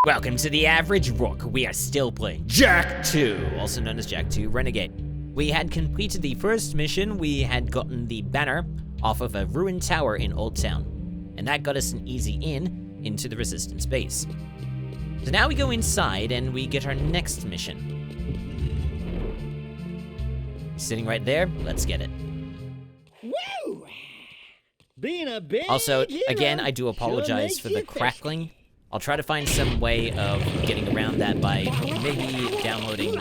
Welcome to the Average Rook. We are still playing Jak II, also known as Jak II Renegade. We had completed the first mission. We had gotten the banner off of a ruined tower in Old Town, and that got us an easy in into the Resistance base. So now we go inside and we get our next mission. He's sitting right there. Let's get it. Woo! Being a big Also, hero again, I do apologize for the crackling. I'll try to find some way of getting around that by maybe downloading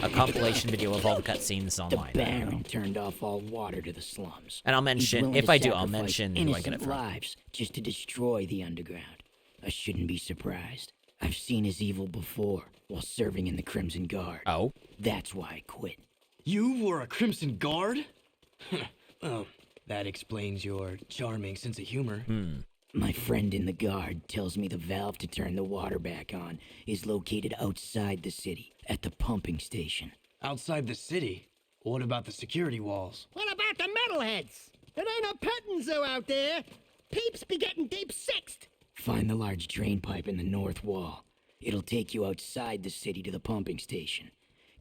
a compilation video of all the cutscenes online. The Baron turned off all water to the slums. And I'll mention, if I do, I'll mention who I get it from. Lives just to destroy the underground. I shouldn't be surprised. I've seen his evil before while serving in the Crimson Guard. Oh? That's why I quit. You were a Crimson Guard? Oh, that explains your charming sense of humor. My friend in the Guard tells me the valve to turn the water back on is located outside the city, at the pumping station. Outside the city? What about the security walls? What about the metalheads? It ain't a petting zoo out there. Peeps be getting deep sixed. Find the large drain pipe in the north wall. It'll take you outside the city to the pumping station.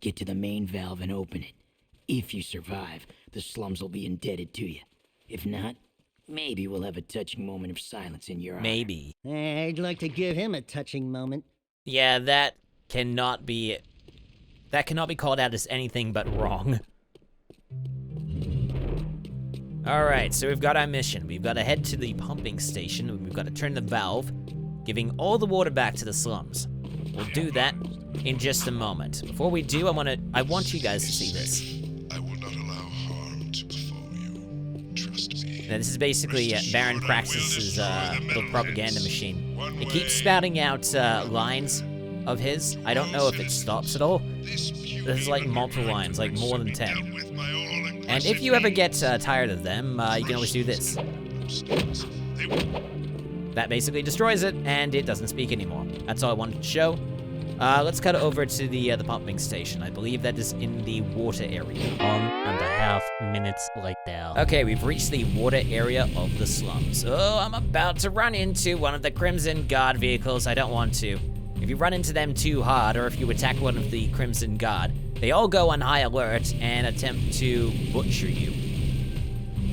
Get to the main valve and open it. If you survive, the slums will be indebted to you. If not, maybe we'll have a touching moment of silence in your honor. Maybe. I'd like to give him a touching moment. Yeah, that cannot be called out as anything but wrong. Alright, so we've got our mission. We've got to head to the pumping station, and we've got to turn the valve, giving all the water back to the slums. We'll do that in just a moment. Before we do, I want you guys to see this. I will not allow harm to befall you. Trust me. Now, this is basically Baron Praxis's little propaganda machine. It keeps spouting out lines of his. I don't know if it stops at all. There's like multiple lines, like more than 10. And if you ever get tired of them, you can always do this. That basically destroys it, and it doesn't speak anymore. That's all I wanted to show. Let's cut over to the pumping station. I believe that is in the water area. 1.5 minutes later. Okay, we've reached the water area of the slums. Oh, I'm about to run into one of the Crimson Guard vehicles. I don't want to. If you run into them too hard, or if you attack one of the Crimson Guard, they all go on high alert and attempt to butcher you.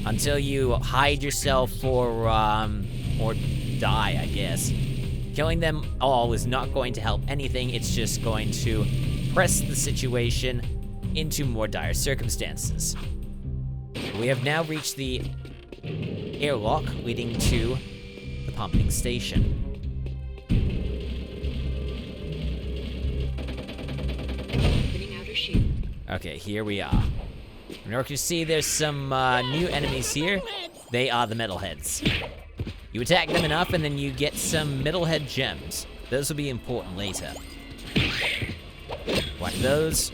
Until you hide yourself or die, I guess. Killing them all is not going to help anything. It's just going to press the situation into more dire circumstances. We have now reached the airlock leading to the pumping station. Okay, here we are. And you can see there's some new enemies here. They are the metalheads. You attack them enough and then you get some metalhead gems. Those will be important later. Whack those.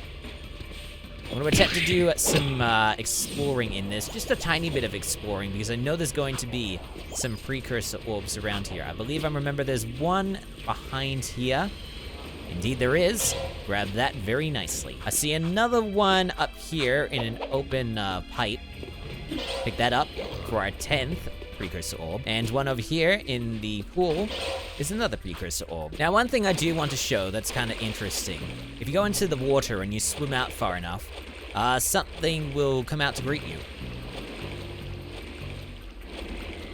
I'm going to attempt to do some exploring in this. Just a tiny bit of exploring because I know there's going to be some precursor orbs around here. I believe I remember there's one behind here. Indeed there is. Grab that very nicely. I see another one up here in an open pipe. Pick that up for our 10th precursor orb. And one over here in the pool is another precursor orb. Now, one thing I do want to show that's kind of interesting. If you go into the water and you swim out far enough, something will come out to greet you.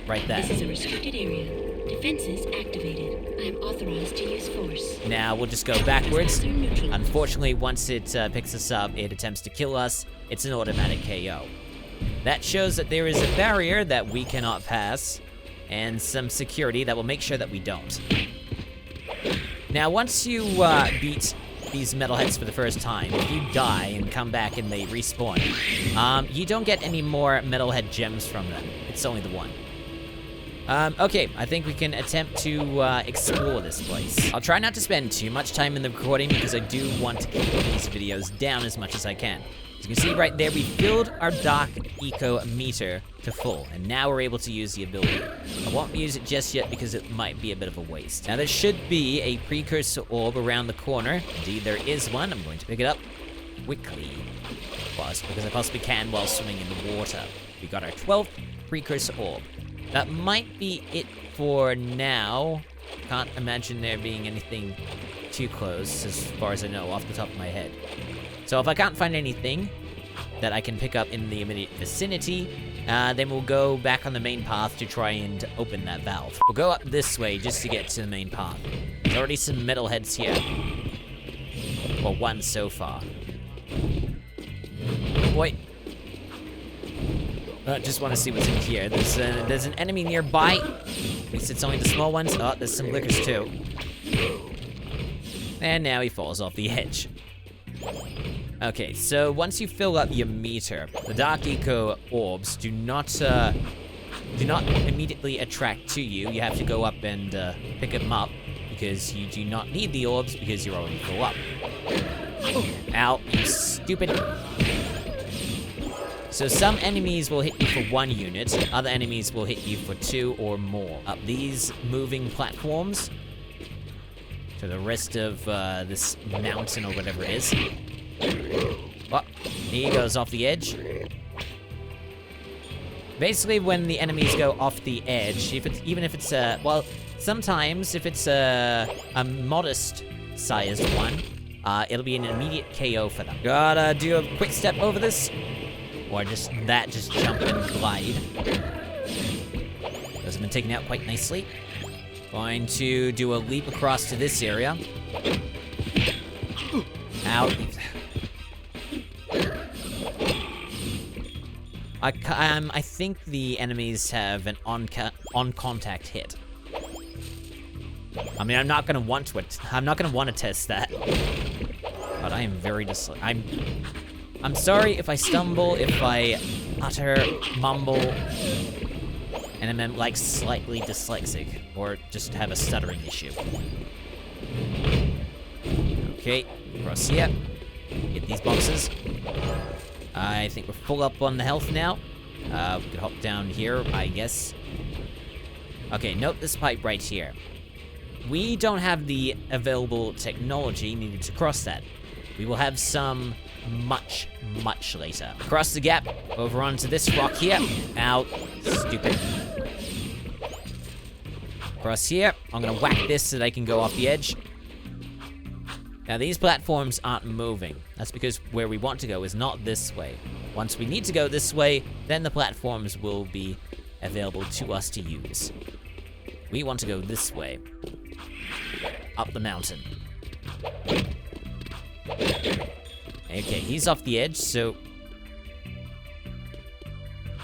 Right there. This is a restricted area. Defenses activated. I am authorized to use force. Now, we'll just go backwards. Unfortunately, once it picks us up, it attempts to kill us. It's an automatic KO. That shows that there is a barrier that we cannot pass, and some security that will make sure that we don't. Now, once you beat these metalheads for the first time, if you die and come back and they respawn, you don't get any more metalhead gems from them. It's only the one. Okay, I think we can attempt to explore this place. I'll try not to spend too much time in the recording because I do want to keep these videos down as much as I can. As you can see right there, we filled our Dark Eco meter to full, and now we're able to use the ability. I won't use it just yet because it might be a bit of a waste. Now there should be a precursor orb around the corner. Indeed, there is one. I'm going to pick it up quickly, because I possibly can while swimming in the water. We got our 12th precursor orb. That might be it for now. Can't imagine there being anything too close, as far as I know, off the top of my head. So if I can't find anything that I can pick up in the immediate vicinity, then we'll go back on the main path to try and open that valve. We'll go up this way just to get to the main path. There's already some metalheads here. Well, one so far. Oh boy. Just want to see what's in here. There's an enemy nearby. At least it's only the small ones. Oh, there's some blickers too. And now he falls off the edge. Okay, so once you fill up your meter, the Dark Eco orbs do not immediately attract to you. You have to go up and pick them up, because you do not need the orbs because you're already full up. Ow, you stupid. So some enemies will hit you for 1 unit, other enemies will hit you for 2 or more. Up these moving platforms to the rest of this mountain or whatever it is. Oh, he goes off the edge. Basically, when the enemies go off the edge, even if it's well, sometimes if it's a modest-sized one, it'll be an immediate KO for them. Gotta do a quick step over this. Or just jump and glide. Those have been taken out quite nicely. Going to do a leap across to this area. Ow. I think the enemies have an on-contact hit. I mean, I'm not gonna want to test that. But I am very I'm sorry if I stumble, if I utter, mumble, and I'm like slightly dyslexic, or just have a stuttering issue. Okay, across here. Get these boxes. I think we're full up on the health now. We could hop down here, I guess. Okay, note this pipe right here. We don't have the available technology needed to cross that. We will have some much, much later. Across the gap, over onto this rock here. Ow, stupid. Across here, I'm gonna whack this so they can go off the edge. Now these platforms aren't moving. That's because where we want to go is not this way. Once we need to go this way, then the platforms will be available to us to use. We want to go this way. Up the mountain. Okay, he's off the edge, so...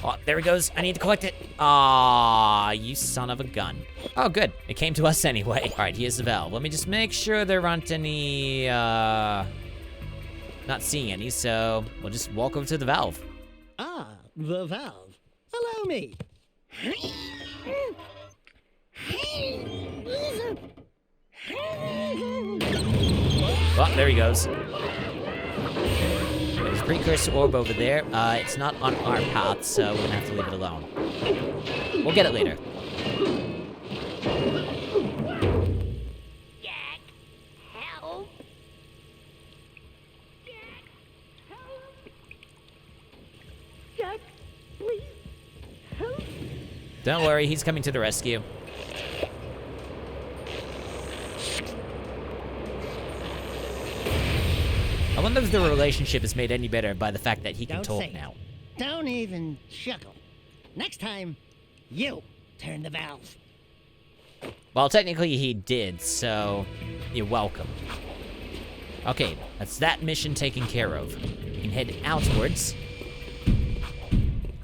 Oh, there he goes. I need to collect it. Ah, you son of a gun. Oh, good. It came to us anyway. All right, here's the valve. Let me just make sure there aren't any, not seeing any, so we'll just walk over to the valve. Ah, the valve. Allow me. Oh, there he goes. There's a precursor orb over there. It's not on our path, so we're gonna have to leave it alone. We'll get it later. Jak, help! Jak, please, help. Don't worry, he's coming to the rescue. I wonder if the relationship is made any better by the fact that he can Don't talk say it. now. Don't even chuckle. Next time, you turn the valve. Well, technically he did, so you're welcome. Okay, that's that mission taken care of. We can head outwards.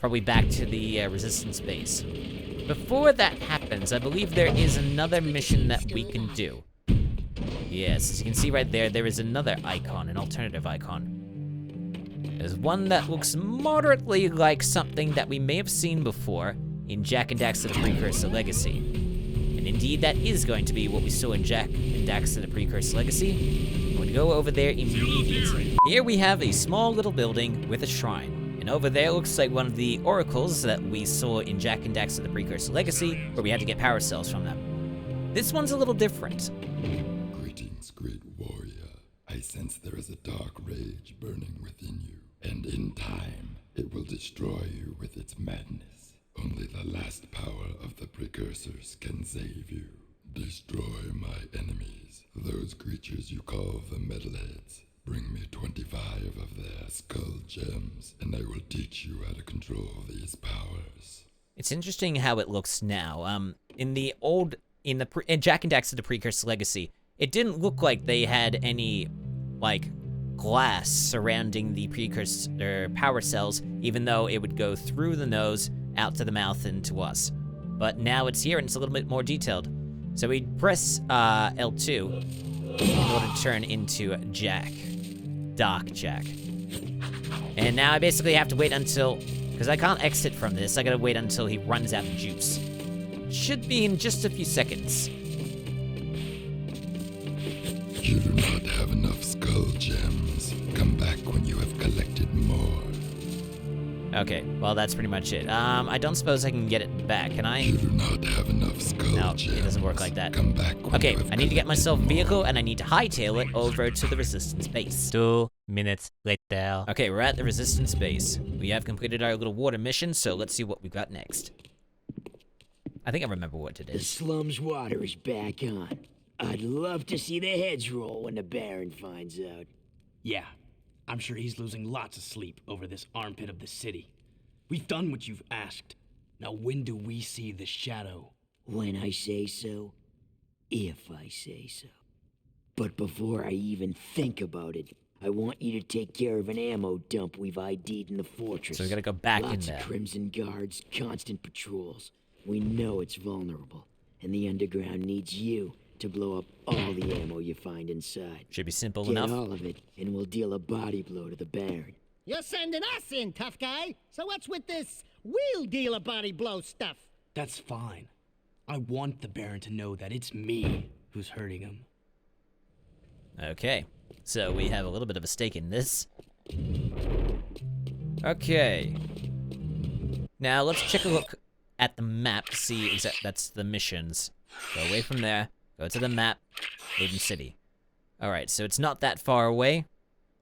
Probably back to the Resistance base. Before that happens, I believe there is another mission that we can do. Yes, as you can see right there, there is another icon, an alternative icon. There's one that looks moderately like something that we may have seen before in Jak and Daxter the Precursor Legacy. And indeed, that is going to be what we saw in Jak and Daxter the Precursor Legacy. I'm going to go over there immediately. Here we have a small little building with a shrine. And over there looks like one of the oracles that we saw in Jak and Daxter the Precursor Legacy, where we had to get power cells from them. This one's a little different. Greetings, great warrior. I sense there is a dark rage burning within you, and in time, it will destroy you with its madness. Only the last power of the Precursors can save you. Destroy my enemies, those creatures you call the Metalheads. Bring me 25 of their skull gems, and I will teach you how to control these powers. It's interesting how it looks now. In Jak and Daxter the Precursor Legacy, it didn't look like they had any, like, glass surrounding the precursor power cells, even though it would go through the nose, out to the mouth, and to us. But now it's here, and it's a little bit more detailed. So we press L2 in order to turn into Jak. Dark Jak. And now I basically have to wait until, because I can't exit from this, I gotta wait until he runs out of juice. Should be in just a few seconds. You do not have enough skull gems. Come back when you have collected more. Okay, well that's pretty much it. I don't suppose I can get it back, can I? You do not have enough skull gems. No, it doesn't work like that. Come back when Okay, you have I need to get myself a collected vehicle, more. and I need to hightail it over to the Resistance base. 2 minutes later. Okay, we're at the Resistance base. We have completed our little water mission, so let's see what we've got next. I think I remember what it The is. slum's water is back on. I'd love to see their heads roll when the Baron finds out. Yeah, I'm sure he's losing lots of sleep over this armpit of the city. We've done what you've asked. Now when do we see the shadow? When I say so, if I say so. But before I even think about it, I want you to take care of an ammo dump we've ID'd in the fortress. So we gotta go back in Lots there. of Crimson Guards, constant patrols. We know it's vulnerable, and the underground needs you to blow up all the ammo you find inside. Should be simple Get enough. all of it, and we'll deal a body blow to the Baron. You're sending us in, tough guy. So what's with this wheel dealer body blow stuff? That's fine. I want the Baron to know that it's me who's hurting him. Okay, so we have a little bit of a stake in this. Okay. Now let's check a look at the map to see that's the missions. Go away from there, go to the map, Haven City. Alright, so it's not that far away.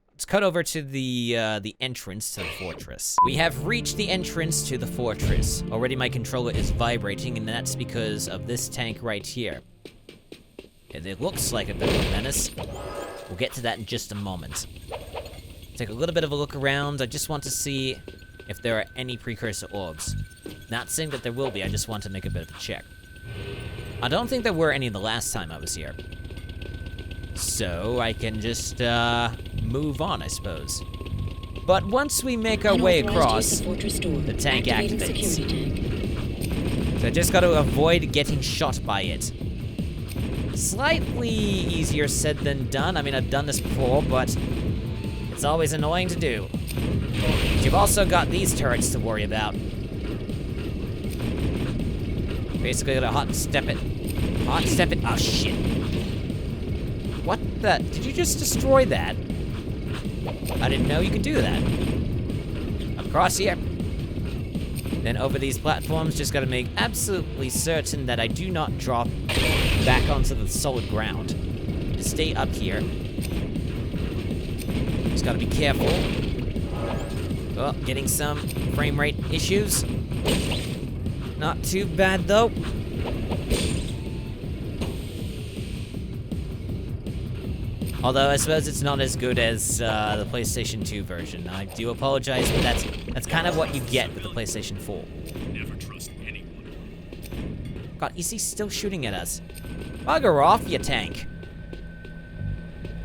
Let's cut over to the entrance to the fortress. We have reached the entrance to the fortress. Already my controller is vibrating, and that's because of this tank right here. It looks like a bit of a menace. We'll get to that in just a moment. Take a little bit of a look around. I just want to see if there are any precursor orbs. Not saying that there will be, I just want to make a bit of a check. I don't think there were any the last time I was here. So I can just move on, I suppose. But once we make our way across, the tank activates. So I just got to avoid getting shot by it. Slightly easier said than done. I mean, I've done this before, but it's always annoying to do. But you've also got these turrets to worry about. Basically, gotta hot step it. Hot step it. Oh, shit. What the? Did you just destroy that? I didn't know you could do that. Across here. Then over these platforms, just gotta make absolutely certain that I do not drop back onto the solid ground. Just stay up here. Just gotta be careful. Oh, getting some frame rate issues. Not too bad, though. Although, I suppose it's not as good as the PlayStation 2 version. I do apologize, but that's kind of what you get with the PlayStation 4. Never trust anyone. God, is he still shooting at us? Bugger off, you tank.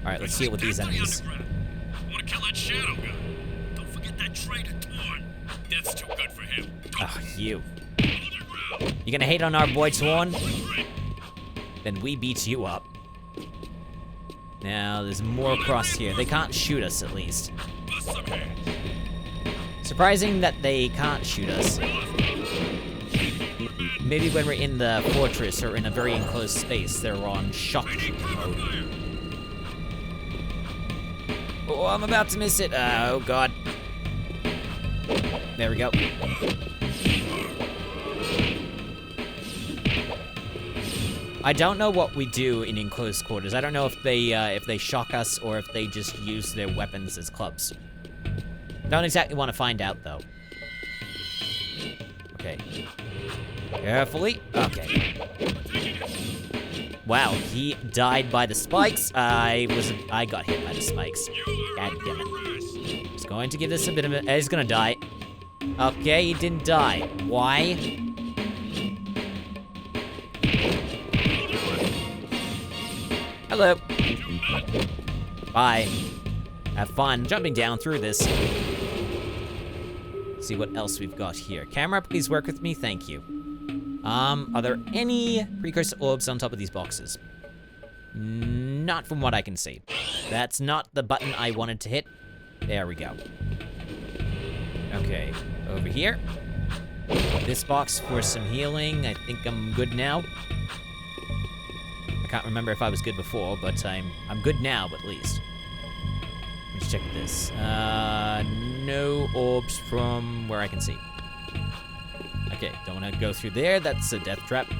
Alright, let's deal with these enemies. Want to kill that shadow guy? Don't forget that traitor Torn. Death's too good for him. Oh, you. You gonna hate on our boy Torn? Then we beat you up. Now, there's more across here. They can't shoot us, at least. Bust some heads. Surprising that they can't shoot us. Maybe when we're in the fortress or in a very enclosed space, they're on shock mode. Oh, I'm about to miss it. Oh, God. There we go. I don't know what we do in enclosed quarters. I don't know if they shock us or if they just use their weapons as clubs. Don't exactly want to find out, though. Okay. Carefully. Okay. Wow, he died by the spikes. I got hit by the spikes. God damn it. Just going to give this a bit of a... he's gonna die. Okay, he didn't die. Why? Hello. Bye. Have fun jumping down through this. See what else we've got here. Camera, please work with me. Thank you. Are there any precursor orbs on top of these boxes? Not from what I can see. That's not the button I wanted to hit. There we go. Okay, over here. This box for some healing. I think I'm good now. I can't remember if I was good before, but I'm good now, at least. Let's check this. No orbs from where I can see. Okay, don't want to go through there. That's a death trap.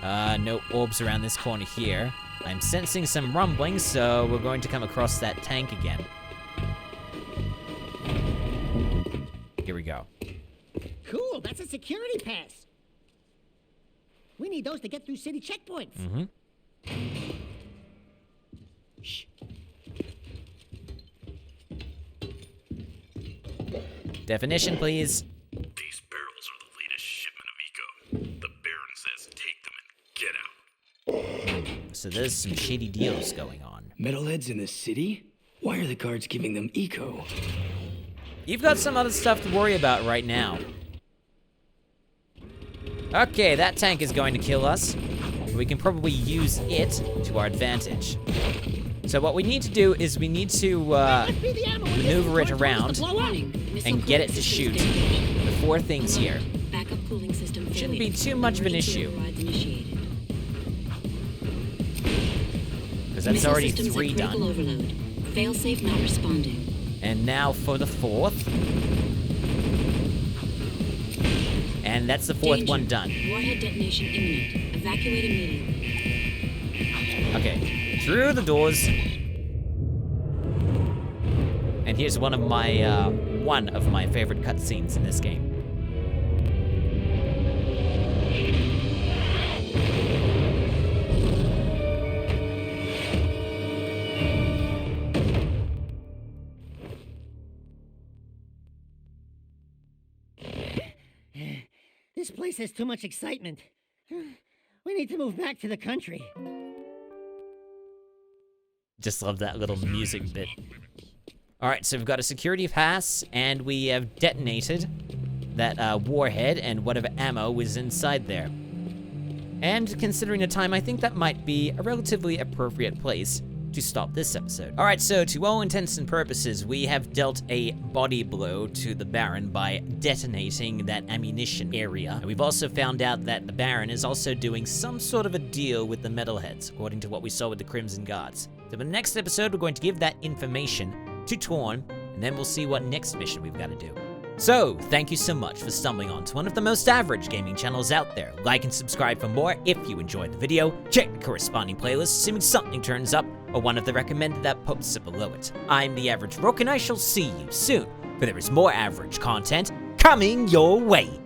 No orbs around this corner here. I'm sensing some rumbling, so we're going to come across that tank again. Here we go. Cool, that's a security pass. We need those to get through city checkpoints. Mm-hmm. Shh. Definition, please. These barrels are the latest shipment of eco. The Baron says take them and get out. So there's some shady deals going on. Metalheads in the city? Why are the guards giving them eco? You've got some other stuff to worry about right now. Okay, that tank is going to kill us. We can probably use it to our advantage. So what we need to do is we need to maneuver it around and get it to shoot the 4 things here. Backup cooling system Shouldn't be too much of an issue. Because that's already 3 done. Overload. Failsafe not responding. And now for the 4th. And that's the 4th one done. Warhead detonation imminent. Evacuate immediately. Okay, through the doors. And here's one of my favorite cutscenes in this game. This place has too much excitement. We need to move back to the country. Just love that little music bit. Alright, so we've got a security pass, and we have detonated that warhead and whatever ammo was inside there. And considering the time, I think that might be a relatively appropriate place to stop this episode. Alright, so to all intents and purposes, we have dealt a body blow to the Baron by detonating that ammunition area. And we've also found out that the Baron is also doing some sort of a deal with the Metalheads, according to what we saw with the Crimson Guards. So in the next episode, we're going to give that information to Torn, and then we'll see what next mission we've got to do. So, thank you so much for stumbling onto one of the most average gaming channels out there. Like and subscribe for more if you enjoyed the video. Check the corresponding playlist, assuming something turns up, or one of the recommended that posts it below it. I'm the Average Rook, and I shall see you soon, for there is more average content coming your way.